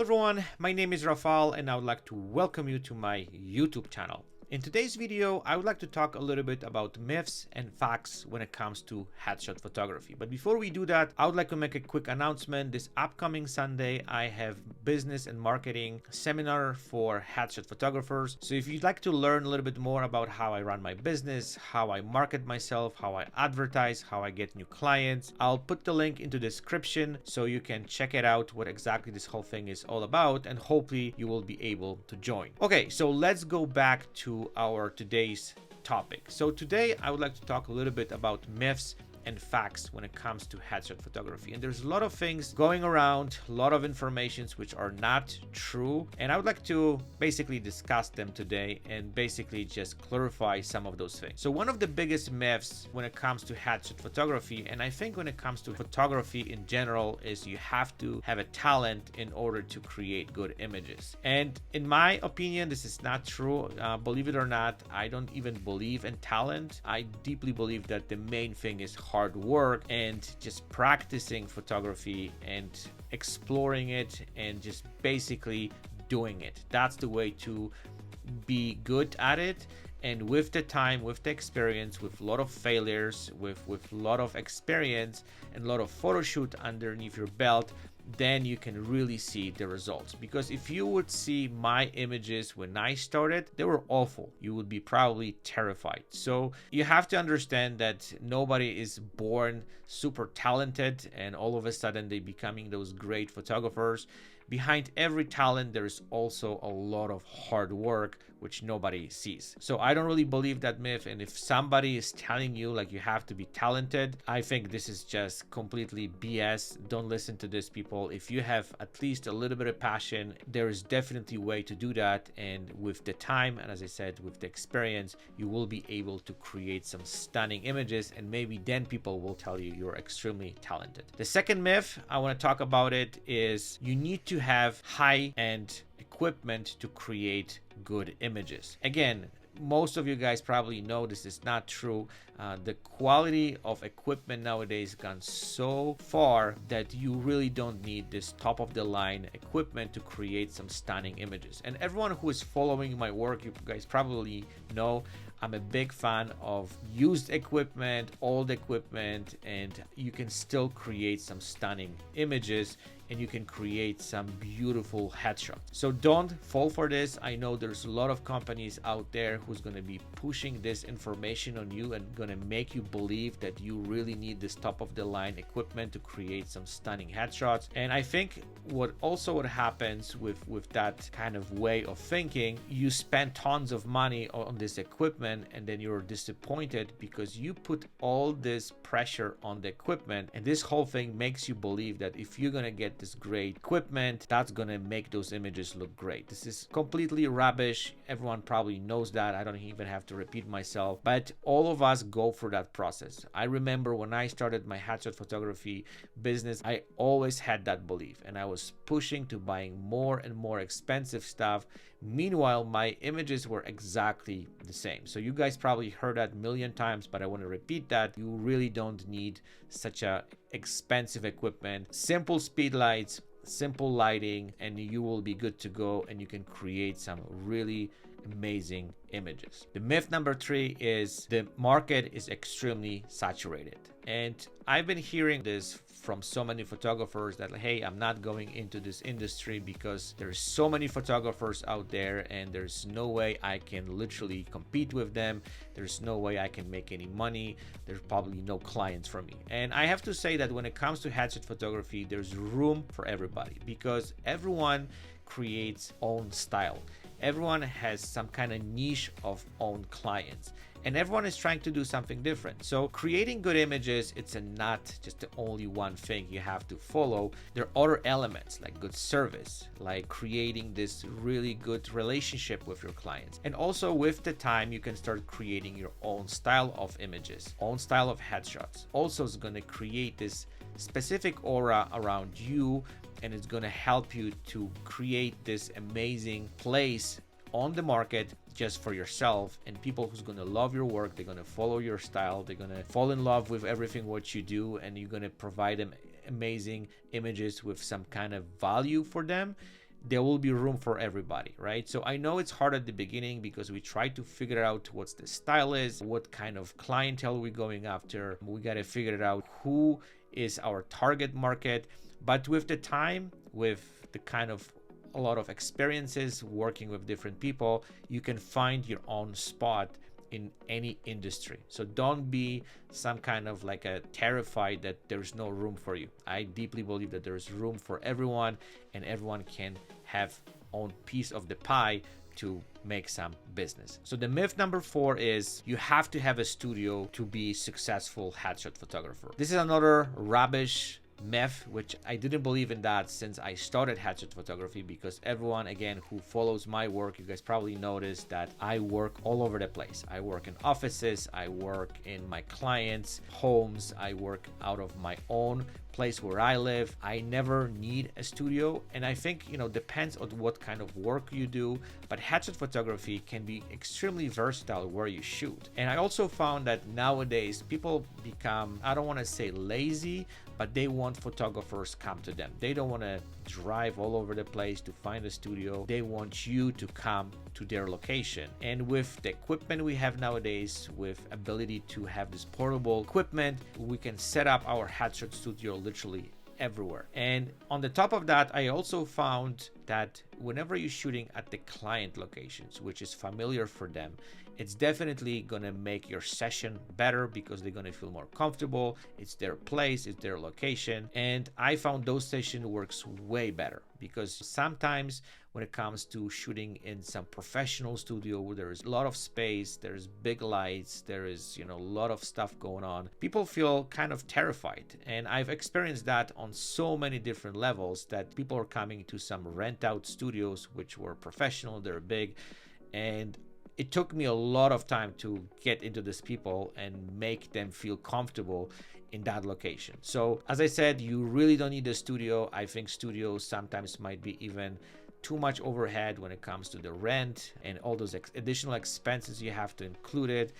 Hello everyone, my name is Rafal and I would like to welcome you to my YouTube channel. In today's video, I would like to talk a little bit about myths and facts when it comes to headshot photography. But before we do that, I would like to make a quick announcement. This upcoming Sunday, I have business and marketing seminar for headshot photographers. So if you'd like to learn a little bit more about how I run my business, how I market myself, how I advertise, how I get new clients, I'll put the link into the description so you can check it out what exactly this whole thing is all about, and hopefully you will be able to join. Okay, so let's go back to our today's topic. So today I would like to talk a little bit about myths and facts when it comes to headshot photography. And there's a lot of things going around, a lot of informations which are not true, and I would like to basically discuss them today and basically just clarify some of those things. So one of the biggest myths when it comes to headshot photography, and I think when it comes to photography in general, is you have to have a talent in order to create good images. And in my opinion, this is not true. Believe it or not, I don't even believe in talent. I deeply believe that the main thing is hard work and just practicing photography and exploring it and just basically doing it. That's the way to be good at it. And with the time, with the experience, with a lot of failures, with a lot of experience and a lot of photo shoot underneath your belt, then you can really see the results. Because if you would see my images when I started, they were awful. You would be probably terrified. So you have to understand that nobody is born super talented and all of a sudden they becoming those great photographers. Behind every talent, there's also a lot of hard work, which nobody sees. So I don't really believe that myth. And if somebody is telling you like you have to be talented, I think this is just completely BS. Don't listen to this, people. If you have at least a little bit of passion, there is definitely a way to do that. And with the time, and as I said, with the experience, you will be able to create some stunning images. And maybe then people will tell you you're extremely talented. The second myth I want to talk about it is you need to have high-end equipment to create good images. Again, most of you guys probably know this is not true. The quality of equipment nowadays gone so far that you really don't need this top of the line equipment to create some stunning images. And everyone who is following my work, you guys probably know I'm a big fan of used equipment, old equipment, and you can still create some stunning images and you can create some beautiful headshots. So don't fall for this. I know there's a lot of companies out there who's going to be pushing this information on you and going to make you believe that you really need this top of the line equipment to create some stunning headshots. And I think what happens with that kind of way of thinking, you spend tons of money on this equipment and then you're disappointed because you put all this pressure on the equipment, and this whole thing makes you believe that if you're going to get this great equipment, that's gonna make those images look great. This is completely rubbish. Everyone probably knows that. I don't even have to repeat myself, but all of us go through that process. I remember when I started my headshot photography business, I always had that belief and I was pushing to buying more and more expensive stuff. Meanwhile, my images were exactly the same. So you guys probably heard that a million times, but I want to repeat that. You really don't need such a expensive equipment. Simple speed lights, simple lighting, and you will be good to go and you can create some really amazing images. The myth number 3 is the market is extremely saturated. And I've been hearing this from so many photographers that, hey, I'm not going into this industry because there's so many photographers out there and there's no way I can literally compete with them. There's no way I can make any money. There's probably no clients for me. And I have to say that when it comes to headshot photography, there's room for everybody because everyone creates own style. Everyone has some kind of niche of own clients and everyone is trying to do something different. So creating good images, it's not just the only one thing you have to follow. There are other elements like good service, like creating this really good relationship with your clients. And also with the time, you can start creating your own style of images, own style of headshots. Also, it's going to create this specific aura around you, and it's going to help you to create this amazing place on the market just for yourself, and people who's going to love your work, they're going to follow your style, they're going to fall in love with everything what you do, and you're going to provide them amazing images with some kind of value for them. there will be room for everybody, right? So I know it's hard at the beginning because we try to figure out what's the style is, what kind of clientele we're going after. We got to figure out who is our target market. But with the time, with the kind of a lot of experiences working with different people, you can find your own spot in any industry. So don't be some kind of like a terrified that there's no room for you. I deeply believe that there's room for everyone, and everyone can have own piece of the pie to make some business. So the myth number 4 is you have to have a studio to be successful headshot photographer. This is another rubbish myth, which I didn't believe in that since I started headshot photography, because everyone, again, who follows my work, you guys probably noticed that I work all over the place. I work in offices, I work in my clients' homes, I work out of my own place where I live. I never need a studio, and I think, you know, depends on what kind of work you do, but headshot photography can be extremely versatile where you shoot. And I also found that nowadays people become, I don't want to say lazy, but they want photographers come to them. They don't want to drive all over the place to find a studio. They want you to come to their location. And with the equipment we have nowadays, with ability to have this portable equipment, we can set up our headshot studio literally everywhere. And on the top of that, I also found that whenever you're shooting at the client locations, which is familiar for them, it's definitely gonna make your session better because they're gonna feel more comfortable. It's their place, it's their location. And I found those sessions works way better, because sometimes when it comes to shooting in some professional studio where there is a lot of space, there's big lights, there is, you know, a lot of stuff going on, people feel kind of terrified. And I've experienced that on so many different levels, that people are coming to some rent out studios which were professional, they're big, and it took me a lot of time to get into these people and make them feel comfortable in that location. So as I said, you really don't need a studio. I think studios sometimes might be even too much overhead when it comes to the rent and all those additional expenses you have to include it,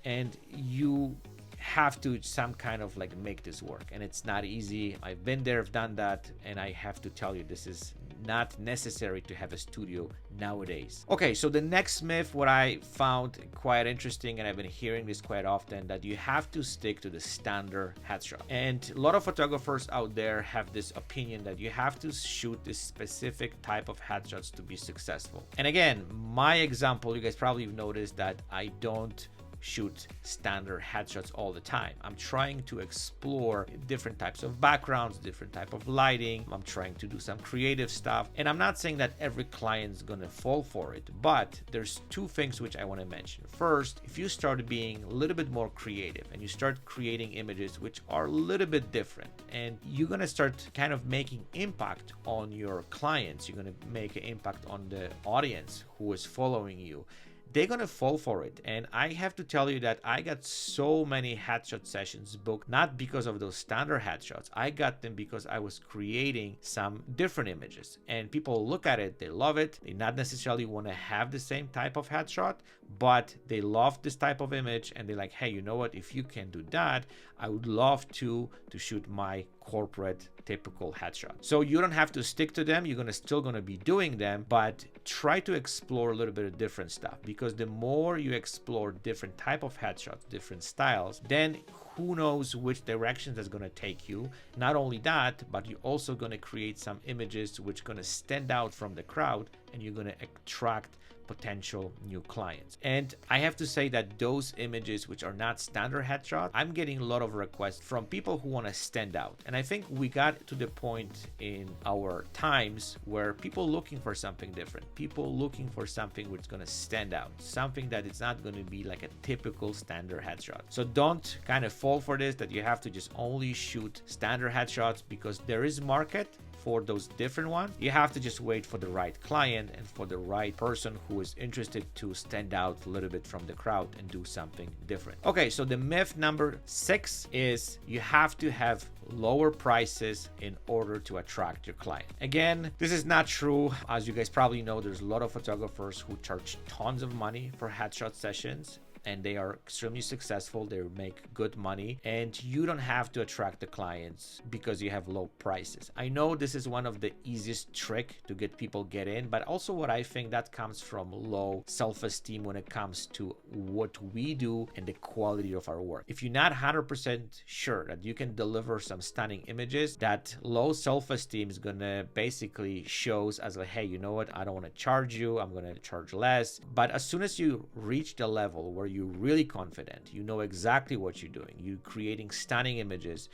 and you have to some kind of like make this work, and it's not easy. I've been there, I've done that, and I have to tell you, this is not necessary to have a studio nowadays. Okay, so the next myth, what I found quite interesting, and I've been hearing this quite often, that you have to stick to the standard headshot. And a lot of photographers out there have this opinion that you have to shoot this specific type of headshots to be successful. And again, my example, you guys probably have noticed that I don't shoot standard headshots all the time. I'm trying to explore different types of backgrounds, different type of lighting. I'm trying to do some creative stuff, and I'm not saying that every client's gonna fall for it, but there's two things which I want to mention. First, if you start being a little bit more creative and you start creating images which are a little bit different, and you're gonna start kind of making impact on your clients, you're gonna make an impact on the audience who is following you, they're gonna fall for it. And I have to tell you that I got so many headshot sessions booked, not because of those standard headshots. I got them because I was creating some different images, and people look at it, they love it. They not necessarily want to have the same type of headshot, but they love this type of image, and they're like, hey, you know what, if you can do that, I would love to shoot my corporate typical headshot. So you don't have to stick to them, you're still gonna be doing them, but try to explore a little bit of different stuff, because the more you explore different type of headshots, different styles, then who knows which direction that's going to take you. Not only that, but you're also going to create some images which are going to stand out from the crowd, and you're going to attract potential new clients. And I have to say that those images which are not standard headshot, I'm getting a lot of requests from people who want to stand out. And I think we got to the point in our times where people looking for something different, people looking for something which is going to stand out, something that it's not going to be like a typical standard headshot. So don't kind of fall for this, that you have to just only shoot standard headshots, because there is market for those different ones. You have to just wait for the right client and for the right person who is interested to stand out a little bit from the crowd and do something different. Okay, so the myth number 6 is you have to have lower prices in order to attract your client. Again, this is not true. As you guys probably know, there's a lot of photographers who charge tons of money for headshot sessions. and they are extremely successful. They make good money, and you don't have to attract the clients because you have low prices. I know this is one of the easiest trick to get people get in, but also what I think that comes from low self-esteem when it comes to what we do and the quality of our work. If you're not 100% sure that you can deliver some stunning images, that low self-esteem is gonna basically shows as like, hey, you know what, I don't want to charge you, I'm gonna charge less. But as soon as you reach the level where you're really confident, you know exactly what you're doing, you're creating stunning images,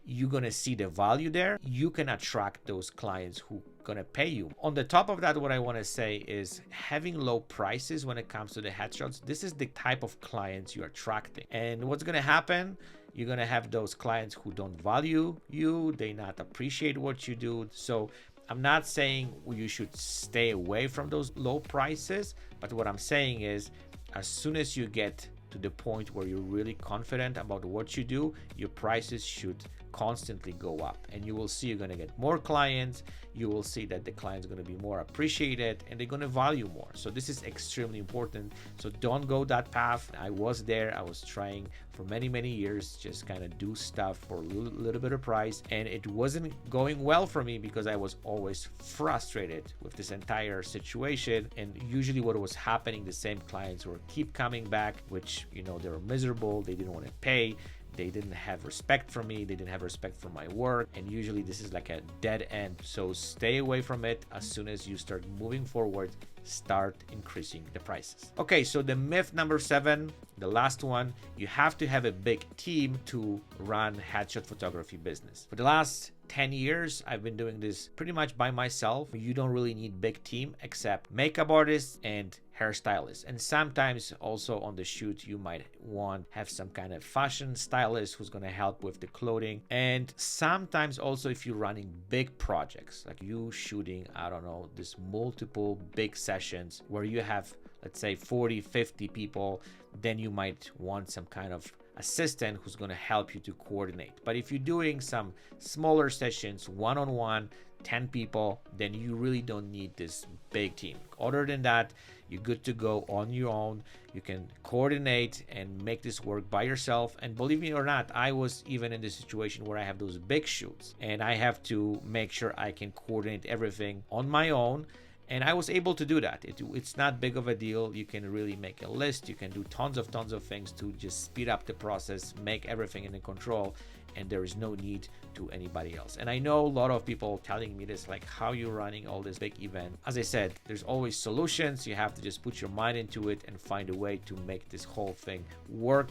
you're gonna see the value there, you can attract those clients who gonna pay you. On the top of that, what I want to say is having low prices when it comes to the headshots. This is the type of clients you're attracting, and what's gonna happen, you're gonna have those clients who don't value you, they not appreciate what you do. So I'm not saying you should stay away from those low prices, but what I'm saying is as soon as you get to the point where you're really confident about what you do, your prices should constantly go up, and you will see you're going to get more clients. You will see that the clients are going to be more appreciated and they're going to value more. So this is extremely important. So don't go that path. I was there. I was trying for many years, just kind of do stuff for a little bit of price, and it wasn't going well for me because I was always frustrated with this entire situation. And usually what was happening, the same clients were keep coming back, which, you know, they were miserable, they didn't want to pay, they didn't have respect for me, they didn't have respect for my work, and usually this is like a dead end. So stay away from it. As soon as you start moving forward, start increasing the prices. Okay, so the myth number 7, the last one, you have to have a big team to run headshot photography business. For the last 10 years, I've been doing this pretty much by myself. You don't really need big team except makeup artists and hairstylists, and sometimes also on the shoot you might want have some kind of fashion stylist who's going to help with the clothing. And sometimes also if you're running big projects, like you shooting, I don't know, this multiple big sessions where you have, let's say 40-50 people, then you might want some kind of assistant who's going to help you to coordinate. But if you're doing some smaller sessions, one-on-one, 10 people, then you really don't need this big team. Other than that, you're good to go on your own. You can coordinate and make this work by yourself. And believe me or not, I was even in this situation where I have those big shoots and I have to make sure I can coordinate everything on my own. And I was able to do that. It's not big of a deal. You can really make a list. You can do tons of things to just speed up the process, make everything in control, and there is no need to anybody else. And I know a lot of people telling me this, like, how you running all this big event. As I said, there's always solutions. You have to just put your mind into it and find a way to make this whole thing work.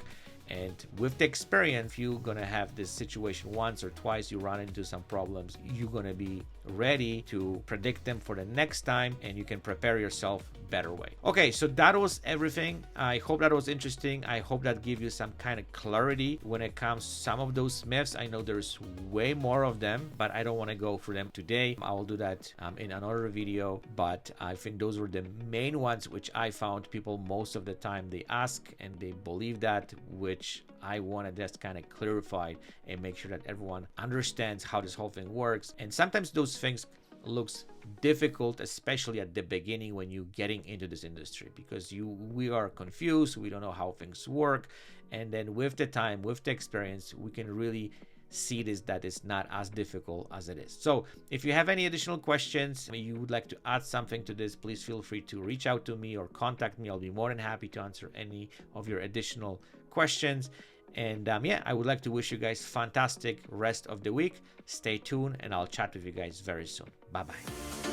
And with the experience, you're gonna have this situation once or twice, you run into some problems, you're gonna be ready to predict them for the next time, and you can prepare yourself better way. Okay, so that was everything. I hope that was interesting. I hope that gave you some kind of clarity when it comes to some of those myths. I know there's way more of them, but I don't want to go through them today. I will do that in another video, but I think those were the main ones which I found people most of the time they ask and they believe that, which I want to just kind of clarify and make sure that everyone understands how this whole thing works. And sometimes those things looks difficult, especially at the beginning when you're getting into this industry, because we are confused, we don't know how things work, and then with the time, with the experience, we can really see this, that it's not as difficult as it is. So if you have any additional questions, you would like to add something to this, please feel free to reach out to me or contact me. I'll be more than happy to answer any of your additional questions. And yeah, I would like to wish you guys fantastic rest of the week. Stay tuned and I'll chat with you guys very soon. Bye bye.